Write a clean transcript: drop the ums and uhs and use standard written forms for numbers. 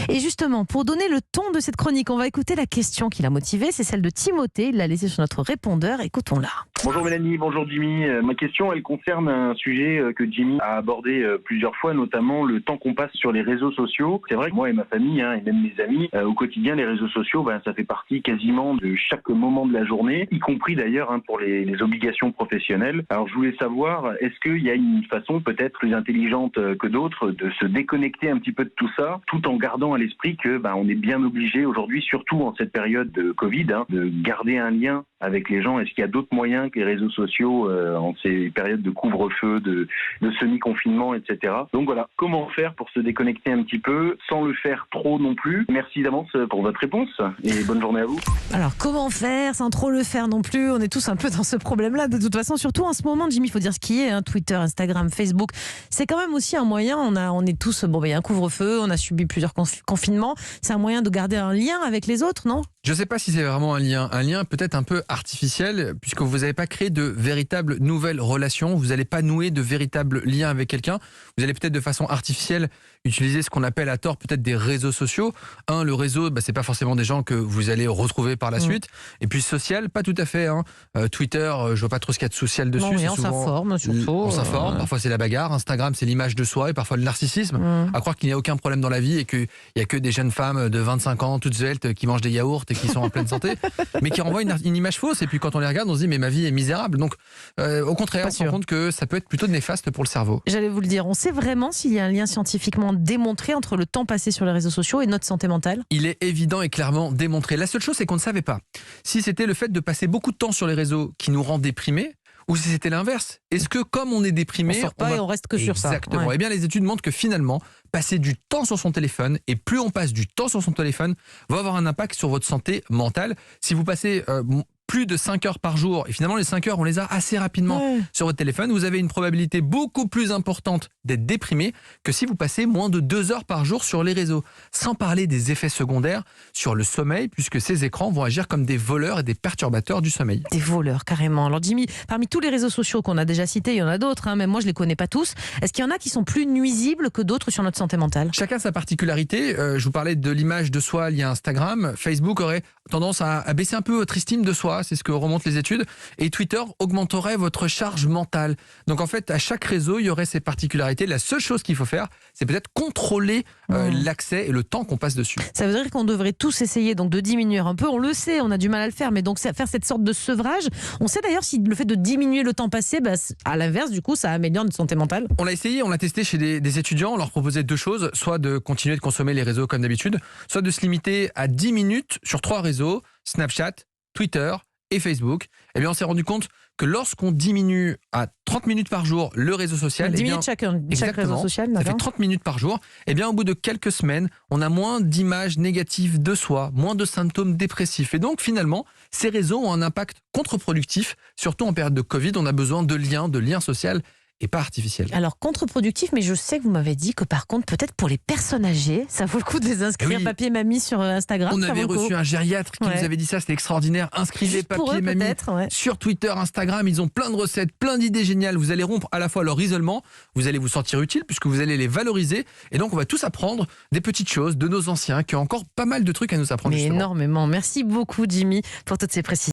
Et justement, pour donner le ton de cette chronique, on va écouter la question qui l'a motivé. C'est celle de Timothée. Il l'a laissée sur notre répondeur. Écoutons-la. Bonjour Mélanie, bonjour Jimmy. Ma question, elle concerne un sujet que Jimmy a abordé plusieurs fois, notamment le temps qu'on passe sur les réseaux sociaux. C'est vrai que moi et ma famille, et même mes amis, au quotidien, les réseaux sociaux, ça fait partie quasiment de chaque moment de la journée, y compris d'ailleurs pour les obligations professionnelles. Alors je voulais savoir, est-ce qu'il y a une façon peut-être plus intelligente que d'autres de se déconnecter un petit peu de tout ça, tout en gardant à l'esprit que on est bien obligé aujourd'hui, surtout en cette période de Covid, de garder un lien avec les gens. Est-ce qu'il y a d'autres moyens que les réseaux sociaux en ces périodes de couvre-feu, de semi-confinement, etc. Donc voilà, comment faire pour se déconnecter un petit peu sans le faire trop non plus? Merci d'avance pour votre réponse et bonne journée à vous. Alors, comment faire sans trop le faire non plus? On est tous un peu dans ce problème-là. De toute façon, surtout en ce moment, Jimmy, il faut dire ce qui est. Twitter, Instagram, Facebook, c'est quand même aussi un moyen. On est tous, il y a un couvre-feu, on a subi plusieurs confinements. C'est un moyen de garder un lien avec les autres, non? Je ne sais pas si c'est vraiment un lien peut-être un peu artificiel, puisque vous n'avez pas créé de véritables nouvelles relations, vous n'allez pas nouer de véritables liens avec quelqu'un, vous allez peut-être de façon artificielle utiliser ce qu'on appelle à tort peut-être des réseaux sociaux. Le réseau, c'est pas forcément des gens que vous allez retrouver par la suite, et puis social, pas tout à fait. Twitter, je vois pas trop ce qu'il y a de social dessus. Non, on s'informe surtout. On s'informe, parfois c'est la bagarre, Instagram c'est l'image de soi et parfois le narcissisme, à croire qu'il n'y a aucun problème dans la vie et qu'il n'y a que des jeunes femmes de 25 ans, toutes sveltes, qui mangent des yaourts et qui sont en pleine santé, mais qui renvoient une image fausse, et puis quand on les regarde on se dit mais ma vie est misérable. Donc au contraire, on se rend compte que ça peut être plutôt néfaste pour le cerveau. J'allais vous le dire, on sait vraiment s'il y a un lien scientifiquement démontré entre le temps passé sur les réseaux sociaux et notre santé mentale? Il est évident et clairement démontré. La seule chose, c'est qu'on ne savait pas si c'était le fait de passer beaucoup de temps sur les réseaux qui nous rend déprimés, ou si c'était l'inverse. Est-ce que comme on est déprimé, on sort pas et on reste que sur ça? Exactement. Eh bien, les études montrent que finalement, passer du temps sur son téléphone, et plus on passe du temps sur son téléphone, va avoir un impact sur votre santé mentale. Si vous passez plus de 5 heures par jour, et finalement les 5 heures on les a assez rapidement sur votre téléphone, vous avez une probabilité beaucoup plus importante d'être déprimé que si vous passez moins de 2 heures par jour sur les réseaux. Sans parler des effets secondaires sur le sommeil, puisque ces écrans vont agir comme des voleurs et des perturbateurs du sommeil. Des voleurs, carrément. Alors Jimmy, parmi tous les réseaux sociaux qu'on a déjà cités, il y en a d'autres, même moi je les connais pas tous. Est-ce qu'il y en a qui sont plus nuisibles que d'autres sur notre santé mentale? Chacun sa particularité. Je vous parlais de l'image de soi liée à Instagram. Facebook aurait tendance à baisser un peu votre estime de soi, c'est ce que remontent les études, et Twitter augmenterait votre charge mentale. Donc en fait, à chaque réseau, il y aurait ses particularités. La seule chose qu'il faut faire, c'est peut-être contrôler l'accès et le temps qu'on passe dessus. Ça veut dire qu'on devrait tous essayer donc de diminuer un peu. On le sait, on a du mal à le faire, mais donc faire cette sorte de sevrage. On sait d'ailleurs si le fait de diminuer le temps passé, à l'inverse, du coup, ça améliore notre santé mentale. On l'a essayé, on l'a testé chez des étudiants. On leur proposait deux choses, soit de continuer de consommer les réseaux comme d'habitude, soit de se limiter à 10 minutes sur 3 réseaux, Snapchat, Twitter et Facebook. Eh bien, on s'est rendu compte que lorsqu'on diminue à 30 minutes par jour le réseau social, 10 minutes chaque réseau social, ça fait 30 minutes par jour, eh bien, au bout de quelques semaines, on a moins d'images négatives de soi, moins de symptômes dépressifs. Et donc, finalement, ces réseaux ont un impact contre-productif. Surtout en période de Covid, on a besoin de liens social et pas artificiel. Alors, contre-productif, mais je sais que vous m'avez dit que par contre, peut-être pour les personnes âgées, ça vaut le coup de les inscrire papier mamie sur Instagram. On avait reçu un gériatre qui nous avait dit ça, c'était extraordinaire. Inscrivez papier mamie sur Twitter, Instagram, ils ont plein de recettes, plein d'idées géniales. Vous allez rompre à la fois leur isolement, vous allez vous sentir utile puisque vous allez les valoriser, et donc on va tous apprendre des petites choses de nos anciens qui ont encore pas mal de trucs à nous apprendre. Mais énormément. Merci beaucoup Jimmy pour toutes ces précisions.